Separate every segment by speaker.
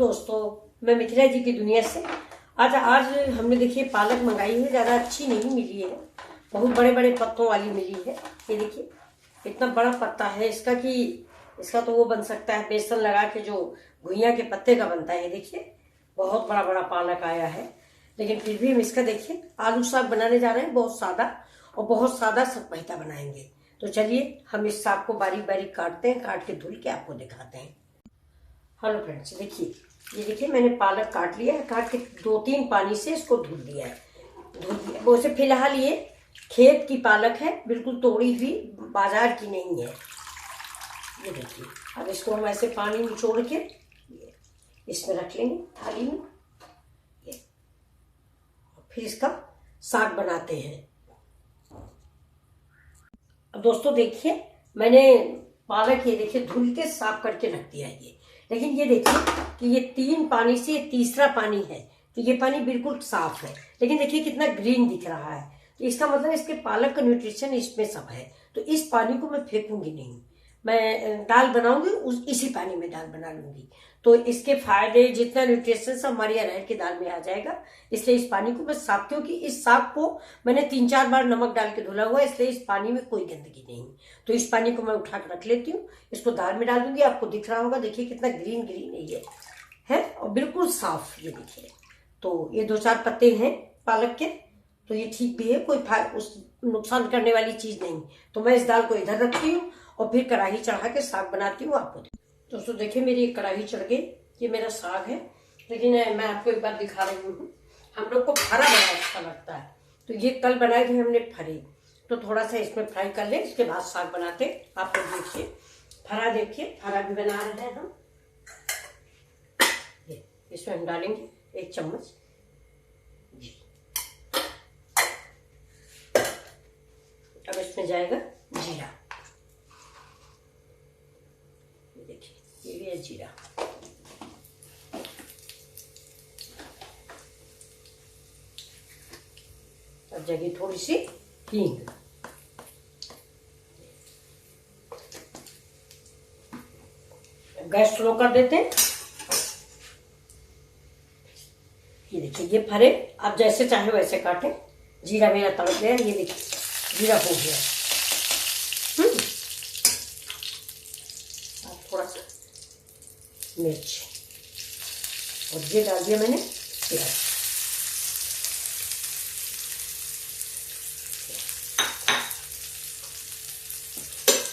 Speaker 1: दोस्तों, मैं मिथिला जी की दुनिया से आज हमने देखिए पालक मंगाई है। ज़्यादा अच्छी नहीं मिली है, बहुत बड़े बड़े पत्तों वाली मिली है। ये देखिए इतना बड़ा पत्ता है इसका कि इसका तो वो बन सकता है बेसन लगा के, जो घुइयां के पत्ते का बनता है। ये देखिए बहुत बड़ा बड़ा पालक आया है, लेकिन फिर भी हम इसका देखिए आलू साग बनाने जा रहे हैं। बहुत सादा और बहुत सादा सतपहिता बनाएंगे। तो चलिए हम इस साग को बारीक बारीक काटते हैं, काट के धुल के आपको दिखाते हैं। हेलो फ्रेंड्स, देखिए ये देखिए मैंने पालक काट लिया है। काट के 2-3 पानी से इसको धुल दिया है। वो से फिलहाल ये खेत की पालक है, बिल्कुल तोड़ी हुई, बाजार की नहीं है। ये देखिए अब इसको हम ऐसे पानी निचोड़ के इसमें रख लेंगे थाली में। ये फिर इसका साग बनाते हैं। अब दोस्तों देखिए मैंने पालक ये देखिए धुल के साफ करके रख दिया है। ये लेकिन ये देखिए कि ये 3 पानी से ये तीसरा पानी है, तो ये पानी बिल्कुल साफ है। लेकिन देखिए कितना ग्रीन दिख रहा है, तो इसका मतलब इसके पालक का न्यूट्रिशन इसमें सब है। तो इस पानी को मैं फेंकूंगी नहीं, मैं दाल बनाऊंगी इसी पानी में दाल बना लूंगी। तो इसके फायदे जितना न्यूट्रिशन सब हमारी अरहर की दाल में आ जाएगा। इसलिए इस पानी को मैं साफ, क्योंकि इस साग को मैंने 3-4 बार नमक डाल के धुला हुआ है, इसलिए इस पानी में कोई गंदगी नहीं। तो इस पानी को मैं उठा कर रख लेती हूँ, इसको दाल में डाल दूंगी। आपको दिख रहा होगा, देखिए कितना ग्रीन ग्रीन ये है और बिल्कुल साफ। ये देखिए तो ये 2-4 पत्ते हैं पालक के, तो ये ठीक भी है, कोई उस नुकसान करने वाली चीज नहीं। तो मैं इस दाल को इधर रखती हूँ और फिर कढ़ाई चढ़ा के साग बनाती हूँ। आपको दोस्तों देखिए मेरी एक कढ़ाई चढ़ गई, ये मेरा साग है। लेकिन मैं आपको एक बार दिखा रही हूँ, हम लोग को फरा बड़ा अच्छा लगता है। तो ये कल बनाए थे हमने फरे, तो थोड़ा सा इसमें फ्राई कर ले, इसके बाद साग बनाते। आप लोग देखिए फरा, देखिए फरा भी बना रहे हैं हम। ये इसमें हम डालेंगे 1 चम्मच जी। अब इसमें जाएगा जीरा, देखिए ये भी है जीरा। अब जाएगी थोड़ी सी हींग। गैस स्लो कर देते हैं। ये देखिए ये फरे आप जैसे चाहे वैसे काटें। जीरा मेरा तड़क गया, ये देखिए जीरा हो गया। थोड़ा सा मिर्च और ये डाल दिया मैंने प्याज।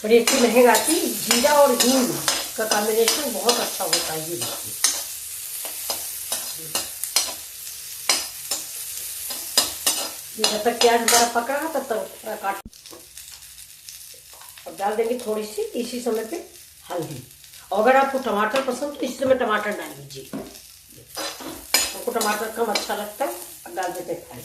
Speaker 1: बड़ी अच्छी महक आती। जीरा और हींग का कॉम्बिनेशन बहुत अच्छा होता है। ये देखिए जब तक प्याज हमारा पक रहा तब तक काट। अब डाल देंगे थोड़ी सी इसी समय पे हल्दी। और अगर आपको टमाटर पसंद तो इस समय टमाटर डाल लीजिए। आपको टमाटर कम अच्छा लगता है, अब डाल देते हैं खाली।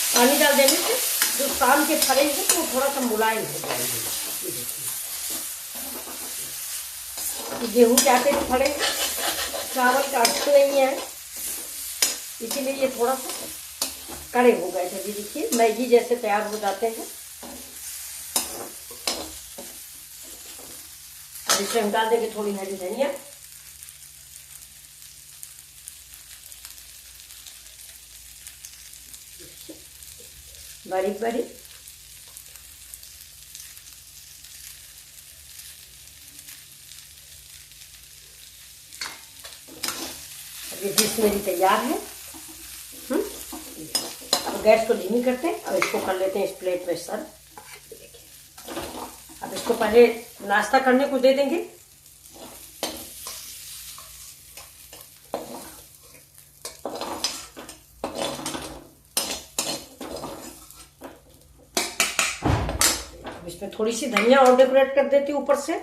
Speaker 1: पानी डाल देने से जो शाम के फरे हैं तो वो थोड़ा सा मुलायम हो जाएंगे। ये देखिए गेहूं के आटे के फरे, चावल का आटा नहीं है, इसीलिए ये थोड़ा सा कड़े हो गए थे। ये देखिए मैगी जैसे तैयार हो जाते हैं। अब इसमें हम डाल देंगे थोड़ी हरी धनिया। बारीक बारीक अब ये डिश मेरी तैयार है। अब गैस को धीमी करते हैं और इसको कर लेते हैं इस प्लेट में सर्व। अब इसको पहले नाश्ता करने को दे देंगे। इसमें थोड़ी सी धनिया और डेकोरेट कर देती हूँ ऊपर से।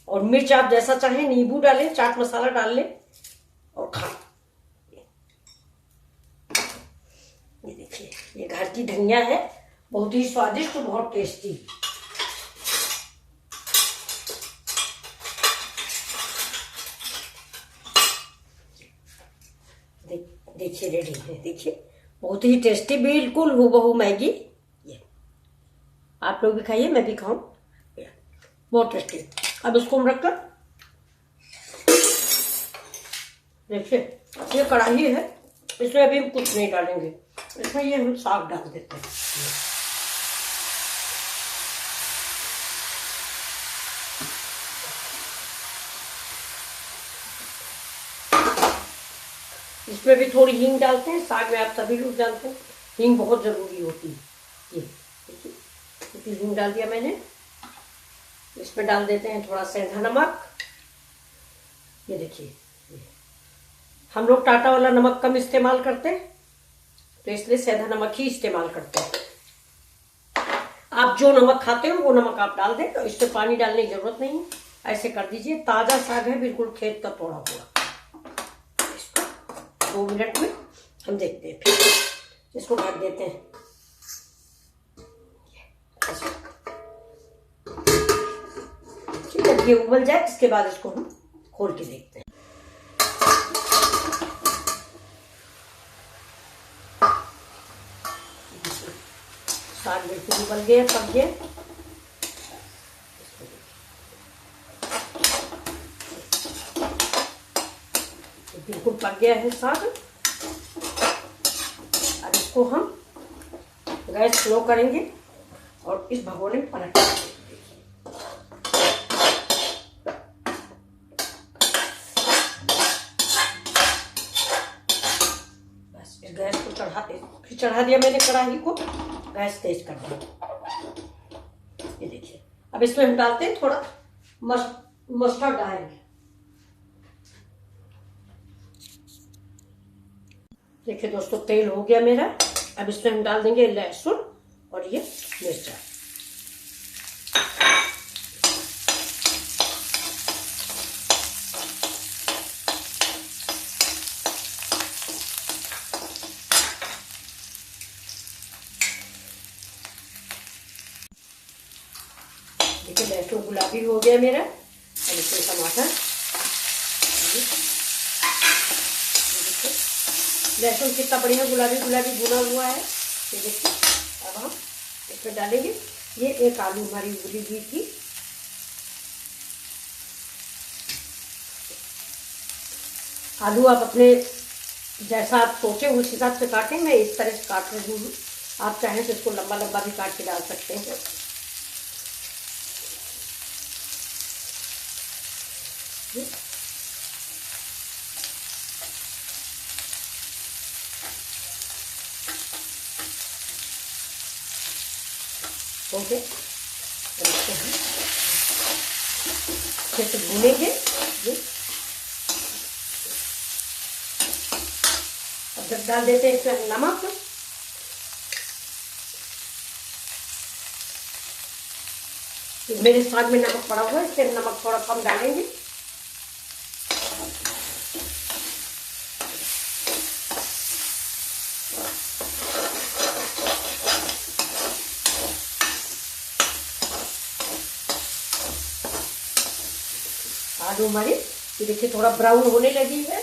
Speaker 1: और मिर्च आप जैसा चाहें, नींबू डालें, चाट मसाला डाल लें और खाएं। ये देखिए, ये घर की धनिया है, बहुत ही स्वादिष्ट और बहुत टेस्टी। देखिए रेडी है, देखिए बहुत ही टेस्टी, बिल्कुल हूबहू मैगी। ये आप लोग भी खाइए, मैं भी खाऊं, बहुत टेस्टी। अब इसको हम रखकर, देखिए ये कढ़ाई है, इसमें अभी हम कुछ नहीं डालेंगे, इसमें ये हम साग डाल देते हैं। इसमें भी थोड़ी हींग डालते हैं, साग में आप सभी लोग जानते हैं हींग बहुत जरूरी होती है। ये देखिए, इतनी हींग डाल दिया मैंने। इसमें डाल देते हैं थोड़ा सेंधा नमक। ये देखिए, हम लोग टाटा वाला नमक कम इस्तेमाल करते हैं, तो इसलिए सेंधा नमक ही इस्तेमाल करते हैं। आप जो नमक खाते हो वो नमक आप डाल दें, तो इसमें पानी डालने की जरूरत नहीं है, ऐसे कर दीजिए। ताजा साग है, बिल्कुल खेत का तोड़ा हुआ। 2 मिनट में हम देखते हैं, फिर इसको ढक देते हैं। जब ये उबल जाए, इसके बाद इसको हम खोल के देखते हैं। साग बिल्कुल उबल गया, पक गया। बिल्कुल पक गया है साग। अब इसको हम गैस स्लो करेंगे और इस भगोने में पलट देंगे। बस इस गैस को चढ़ा दिया मैंने कढ़ाई को, गैस तेज कर दिया। ये देखिए, अब इसमें हम डालते हैं थोड़ा मस्टर्ड डालेंगे। देखिए दोस्तों, तेल हो गया मेरा। अब इसमें हम डाल देंगे लहसुन और ये मिर्चा। देखिए लहसुन गुलाबी हो गया मेरा। अब इसमें टमाटर, लहसुन कितना बढ़िया गुलाबी गुलाबी भुना हुआ है। ये देखिए, अब हम इसमें डालेंगे ये एक आलू हमारी उबली हुई थी। आलू आप अपने जैसा आप सोचे उस हिसाब से काटें, मैं इस तरह से काट रही हूँ। आप चाहें तो इसको लंबा लंबा भी काट के डाल सकते हैं। ओके, अच्छे से भूनेंगे। अब जब डाल देते हैं इसमें नमक, मेरे साग में नमक पड़ा हुआ है, इसलिए नमक थोड़ा कम डालेंगे। आलू हमारी ये देखिए थोड़ा ब्राउन होने लगी है।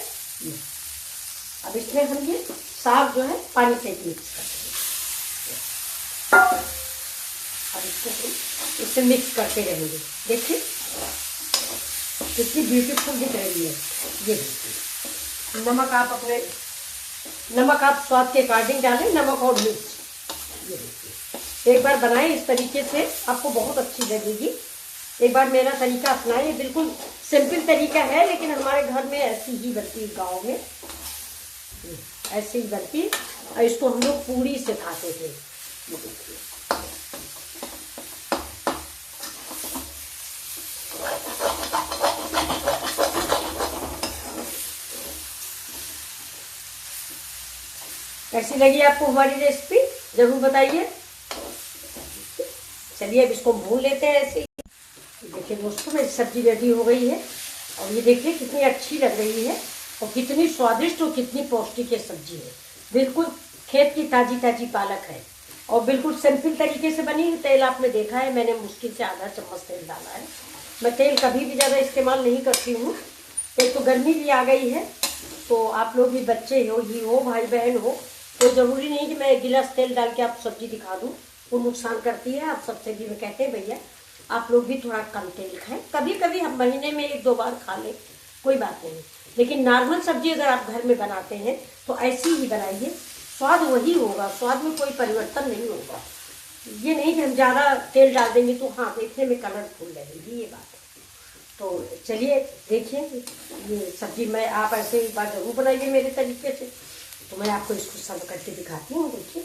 Speaker 1: अब इसमें हम ये साग जो है पानी से मिक्स कर देंगे। अब इसको इससे मिक्स करते रहेंगे। देखिए कितनी ब्यूटीफुल दिख रही है। ये देखिए, नमक आप स्वाद के अकॉर्डिंग डालें, नमक और मिर्च। ये देखिए, एक बार बनाएं इस तरीके से, आपको बहुत अच्छी लगेगी। एक बार मेरा तरीका अपनाएं। बिल्कुल सिंपल तरीका है, लेकिन हमारे घर में ऐसी ही बनती है, गाँव में ऐसे ही बनती है। और इसको हम लोग पूरी से खाते थे। कैसी लगी आपको हमारी रेसिपी, जरूर बताइए। चलिए अब इसको भून लेते हैं ऐसे ही। देखिए दोस्तों, मेरी सब्जी रेडी हो गई है और ये देखिए कितनी अच्छी लग रही है और कितनी स्वादिष्ट और कितनी पौष्टिक ये सब्जी है। बिल्कुल खेत की ताजी ताजी पालक है और बिल्कुल सिंपल तरीके से बनी है। तेल आपने देखा है, मैंने मुश्किल से आधा चम्मच तेल डाला है। मैं तेल कभी भी ज़्यादा इस्तेमाल नहीं करती हूँ। एक तो गर्मी भी आ गई है, तो आप लोग भी बच्चे हो, ये हो, भाई बहन हो, तो ज़रूरी नहीं कि मैं 1 गिलास तेल डाल के आप सब्जी दिखा दूँ, वो नुकसान करती है। आप सबसे भी मैं कहते हैं भैया आप लोग भी थोड़ा कम तेल खाएं। कभी कभी हम महीने में 1-2 बार खा लें, कोई बात नहीं, लेकिन नॉर्मल सब्जी अगर आप घर में बनाते हैं तो ऐसी ही बनाइए, स्वाद वही होगा, स्वाद में कोई परिवर्तन नहीं होगा। ये नहीं कि हम ज़्यादा तेल डाल देंगे तो हाँ देखने में कलरफुल लगेगी, ये बात है। तो चलिए देखिए, ये सब्जी मैं आप ऐसे एक बार ज़रूर बनाइए मेरे तरीके से। तो मैं आपको इसको सर्व करके दिखाती हूँ। देखिए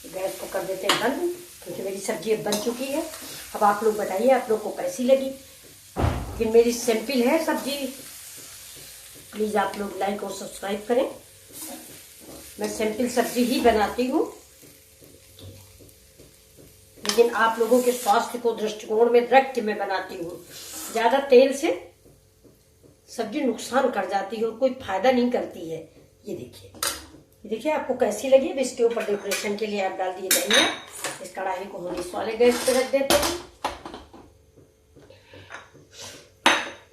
Speaker 1: गैस को कर देते हैं बंद, क्योंकि मेरी सब्जी अब बन चुकी है। अब आप लोग बताइए आप लोग को कैसी लगी। लेकिन मेरी सिंपल है सब्जी, प्लीज़ आप लोग लाइक और सब्सक्राइब करें। मैं सिंपल सब्जी ही बनाती हूँ, लेकिन आप लोगों के स्वास्थ्य को दृष्टिकोण में रख के मैं बनाती हूँ। ज़्यादा तेल से सब्जी नुकसान कर जाती है और कोई फायदा नहीं करती है। ये देखिए आपको कैसी लगी। अब इसके ऊपर डेकोरेशन के लिए आप डाल दिए धनिया। इस कढ़ाई को हम इस वाले गैस पे रख देते हैं।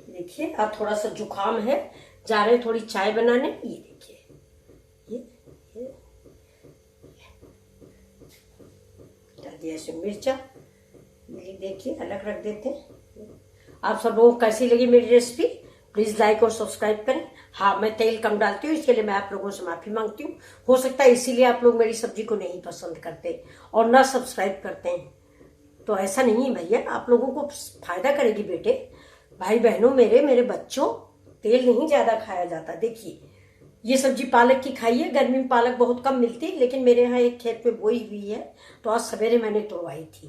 Speaker 1: देखिए अब थोड़ा सा जुकाम है, जा रहे थोड़ी चाय बनाने। ये देखिए ये डाल दिया इसमें मिर्चा। ये देखिए अलग रख देते हैं। आप सब लोगों को कैसी लगी मेरी रेसिपी, प्लीज़ लाइक और सब्सक्राइब करें। हाँ मैं तेल कम डालती हूँ, इसके लिए मैं आप लोगों से माफ़ी मांगती हूँ। हो सकता है इसीलिए आप लोग मेरी सब्जी को नहीं पसंद करते और ना सब्सक्राइब करते हैं। तो ऐसा नहीं है भैया, आप लोगों को फायदा करेगी बेटे, भाई बहनों, मेरे बच्चों। तेल नहीं ज़्यादा खाया जाता। देखिए ये सब्जी पालक की खाइए, गर्मी में पालक बहुत कम मिलती, लेकिन मेरे यहाँ एक खेत में बोई हुई है, तो आज सवेरे मैंने तोड़वाई थी।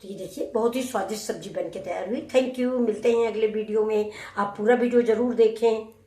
Speaker 1: तो ये देखिए बहुत ही स्वादिष्ट सब्जी बनके तैयार हुई। थैंक यू, मिलते हैं अगले वीडियो में। आप पूरा वीडियो जरूर देखें।